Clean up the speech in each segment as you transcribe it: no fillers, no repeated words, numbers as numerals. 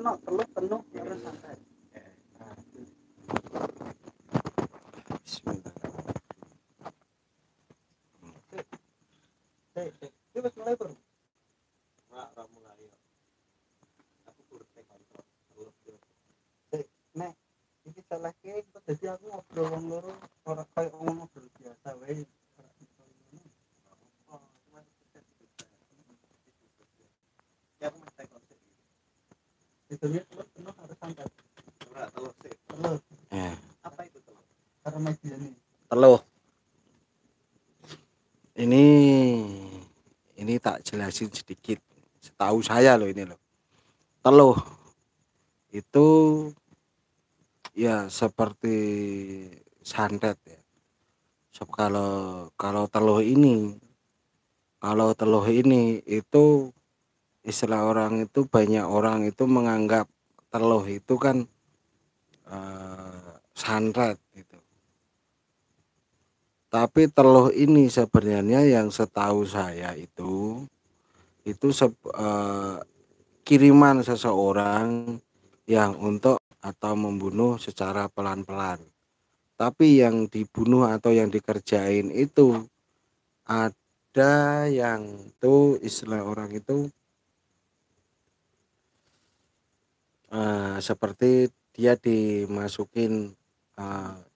ono telur penuh terus santai. Ini wis mulai bro. Ora mulai. Aku kurang kontrol. Nek iki salah ke dadi aku ngobrol wong loro ora kaya ngobrol biasa wae. Ya aku mesti konsep. Itu dia telur harus santai. Ora telur sih. Telur. Apa itu telur? Karena media nih. Telur. Ini tak jelasin sedikit. Setahu saya loh ini loh. Telur itu ya seperti santet ya. Kalau telur ini itu istilah orang itu banyak orang itu menganggap telur itu kan santet gitu. Tapi telur ini sebenarnya yang setahu saya itu kiriman seseorang yang untuk atau membunuh secara pelan-pelan. Tapi yang dibunuh atau yang dikerjain itu ada yang itu istilah orang itu seperti dia dimasukin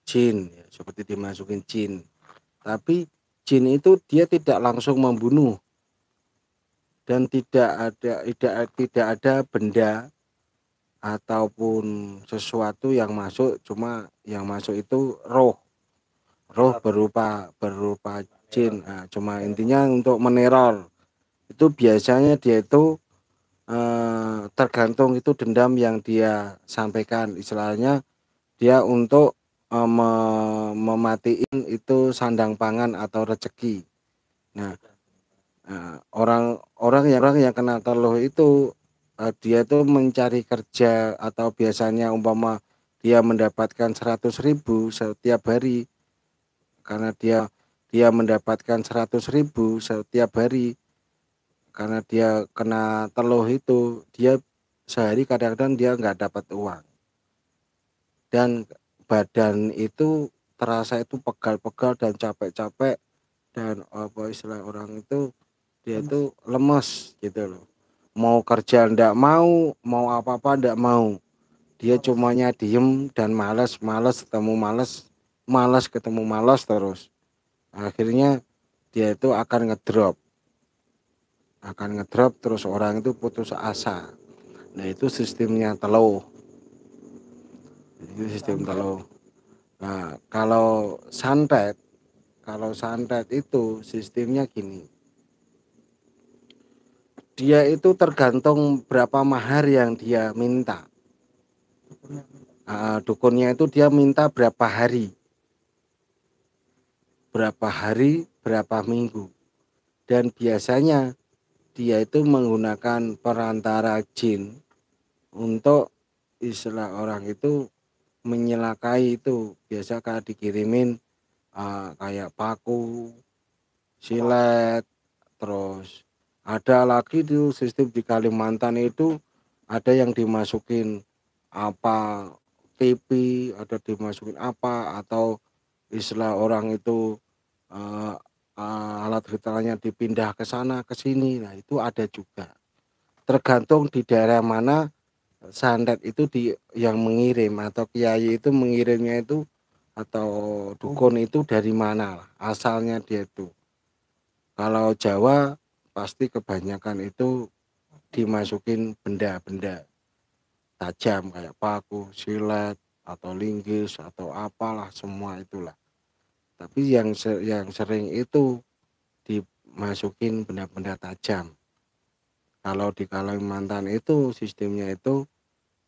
jin ya, seperti dimasukin jin. Tapi jin itu dia tidak langsung membunuh dan tidak ada benda ataupun sesuatu yang masuk, cuma yang masuk itu roh berupa jin. Nah, cuma intinya untuk meneror itu biasanya dia itu tergantung itu dendam yang dia sampaikan, istilahnya dia untuk mematiin itu sandang pangan atau rezeki. Nah, orang yang kena telur itu dia tuh mencari kerja atau biasanya umpama dia mendapatkan 100.000 setiap hari, karena dia mendapatkan 100.000 setiap hari karena dia kena telur itu, dia sehari kadang-kadang dia nggak dapat uang dan badan itu terasa itu pegal-pegal dan capek-capek dan apa istilah orang itu dia itu lemes gitu loh. Mau kerja ndak mau apa-apa ndak mau. Dia cumanya diem dan malas ketemu malas terus. Akhirnya dia itu akan ngedrop terus orang itu putus asa. Nah, itu sistemnya telur. Itu sistem telur. Nah, kalau santet itu sistemnya gini. Dia itu tergantung berapa mahar yang dia minta. Dukunnya itu dia minta berapa hari, berapa minggu. Dan biasanya dia itu menggunakan perantara jin untuk istilah orang itu menyelakai itu. Biasa kayak dikirimin kayak paku, silet, terus ada lagi tuh sistem di Kalimantan itu ada yang dimasukin apa TV, ada dimasukin apa, atau istilah orang itu alat vitalnya dipindah ke sana ke sini. Nah, itu ada juga. Tergantung di daerah mana santet itu yang mengirim atau kiai itu mengirimnya itu atau dukun itu dari mana asalnya dia itu. Kalau Jawa pasti kebanyakan itu dimasukin benda-benda tajam kayak paku, silet, atau linggis atau apalah semua itulah. Tapi yang sering itu dimasukin benda-benda tajam. Kalau di Kalimantan itu sistemnya itu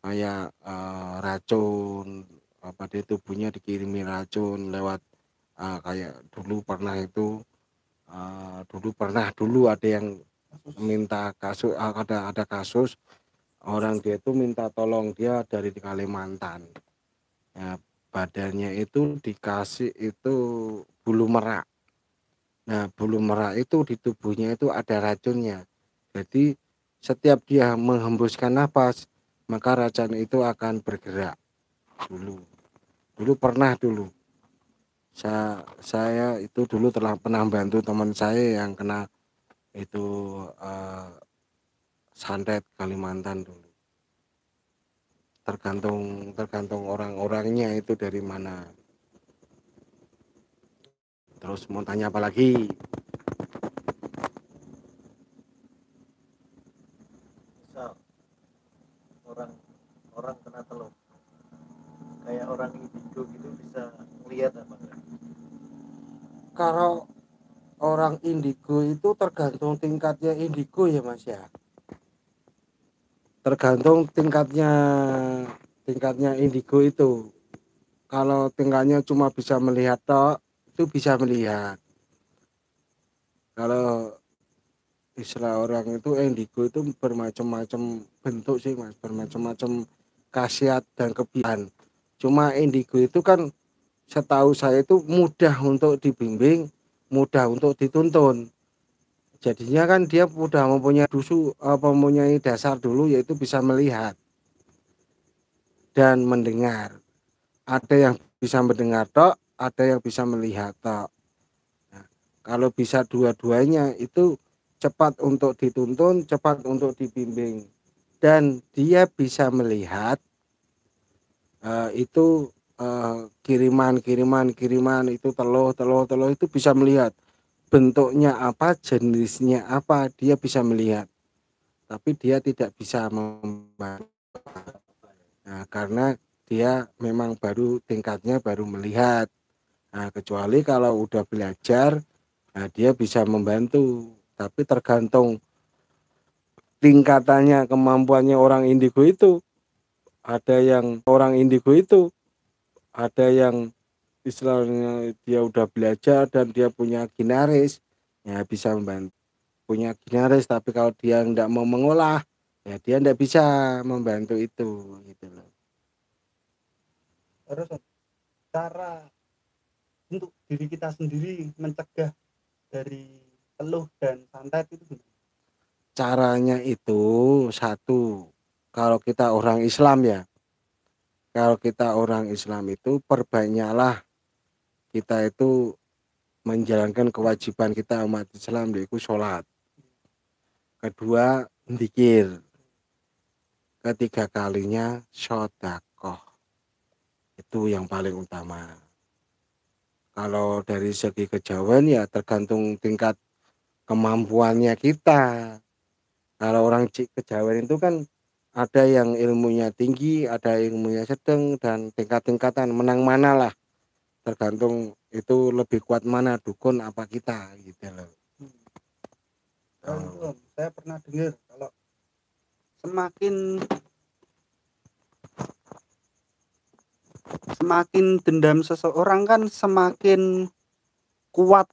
kayak racun, apa di tubuhnya dikirimi racun lewat kayak dulu ada yang minta kasus, ada kasus orang dia itu minta tolong dia dari Kalimantan ya, badannya itu dikasih itu bulu merak. Nah, bulu merak itu di tubuhnya itu ada racunnya, jadi setiap dia menghembuskan nafas maka racun itu akan bergerak. Dulu pernah saya itu dulu pernah bantu teman saya yang kena itu santet Kalimantan dulu. Tergantung orang-orangnya itu dari mana. Terus mau tanya apa lagi? Misal orang kena teluk, kayak orang indigo gitu bisa ngelihat apa enggak? Kalau orang indigo itu tergantung tingkatnya indigo ya Mas ya. Tergantung tingkatnya indigo itu. Kalau tingkatnya cuma bisa melihat tok, itu bisa melihat. Kalau istilah orang itu indigo itu bermacam-macam bentuk sih Mas, bermacam-macam khasiat dan kebiasaan. Cuma indigo itu kan setahu saya itu mudah untuk dibimbing, mudah untuk dituntun. Jadinya kan dia udah mempunyai dasar dulu, yaitu bisa melihat dan mendengar. Ada yang bisa mendengar tok, ada yang bisa melihat tok. Nah, kalau bisa dua-duanya itu cepat untuk dituntun, cepat untuk dibimbing, dan dia bisa melihat itu kiriman itu telur itu bisa melihat bentuknya apa, jenisnya apa, dia bisa melihat, tapi dia tidak bisa membantu. Nah, karena dia memang tingkatnya baru melihat. Nah, kecuali kalau udah belajar, nah dia bisa membantu. Tapi tergantung tingkatannya, kemampuannya orang indigo itu. Ada yang orang indigo itu, ada yang istilahnya dia udah belajar dan dia punya ginaris, ya bisa membantu. Punya ginaris, tapi kalau dia tidak mau mengolah, ya dia tidak bisa membantu itu, gitu loh. Terus cara untuk diri kita sendiri mencegah dari teluh dan santet itu gimana? Caranya itu satu, kalau kita orang Islam ya, kalau kita orang Islam itu perbanyaklah kita itu menjalankan kewajiban kita umat Islam, yaitu sholat. Kedua, zikir. Ketiga kalinya sedekah. Itu yang paling utama. Kalau dari segi kejawen ya tergantung tingkat kemampuannya kita. Kalau orang kejawen itu kan ada yang ilmunya tinggi, ada ilmunya sedang, dan tingkat-tingkatan menang mana lah. Tergantung itu lebih kuat mana, dukun apa kita gitu loh. Itu Om, saya pernah dengar kalau semakin dendam seseorang kan semakin kuat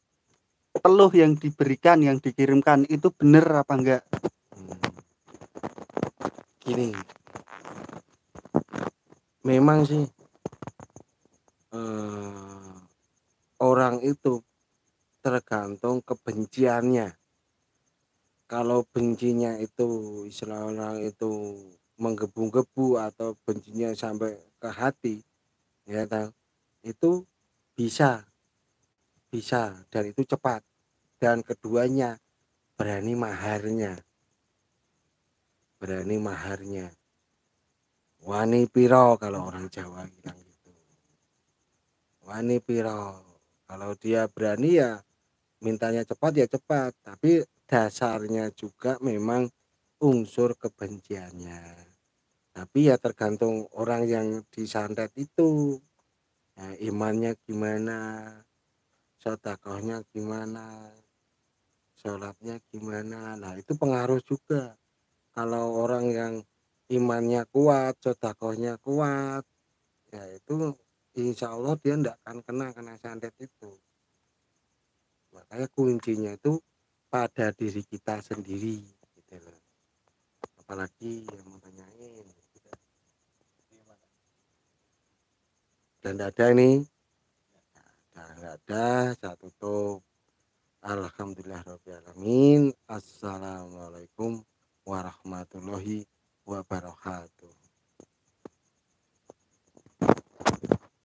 teluh yang diberikan, yang dikirimkan. Itu benar apa enggak? Gini, memang sih orang itu tergantung kebenciannya. Kalau bencinya itu istilah orang itu menggebu-gebu atau bencinya sampai ke hati, ya tahu, itu bisa bisa dan itu cepat. Dan keduanya berani maharnya. Wani piro kalau orang Jawa bilang gitu. Wani piro. Kalau dia berani ya mintanya cepat ya cepat, tapi dasarnya juga memang unsur kebenciannya. Tapi ya tergantung orang yang disantet itu, ya, imannya gimana, sedekahnya gimana, sholatnya gimana. Nah itu pengaruh juga. Kalau orang yang imannya kuat, sedekahnya kuat, ya itu insya Allah dia tidak akan kena santet itu. Makanya kuncinya itu pada diri kita sendiri, gitu loh. Apalagi yang mau tanyain, dan ada ini, nggak ada, saya tutup. Alhamdulillah rabbil alamin. Assalamualaikum.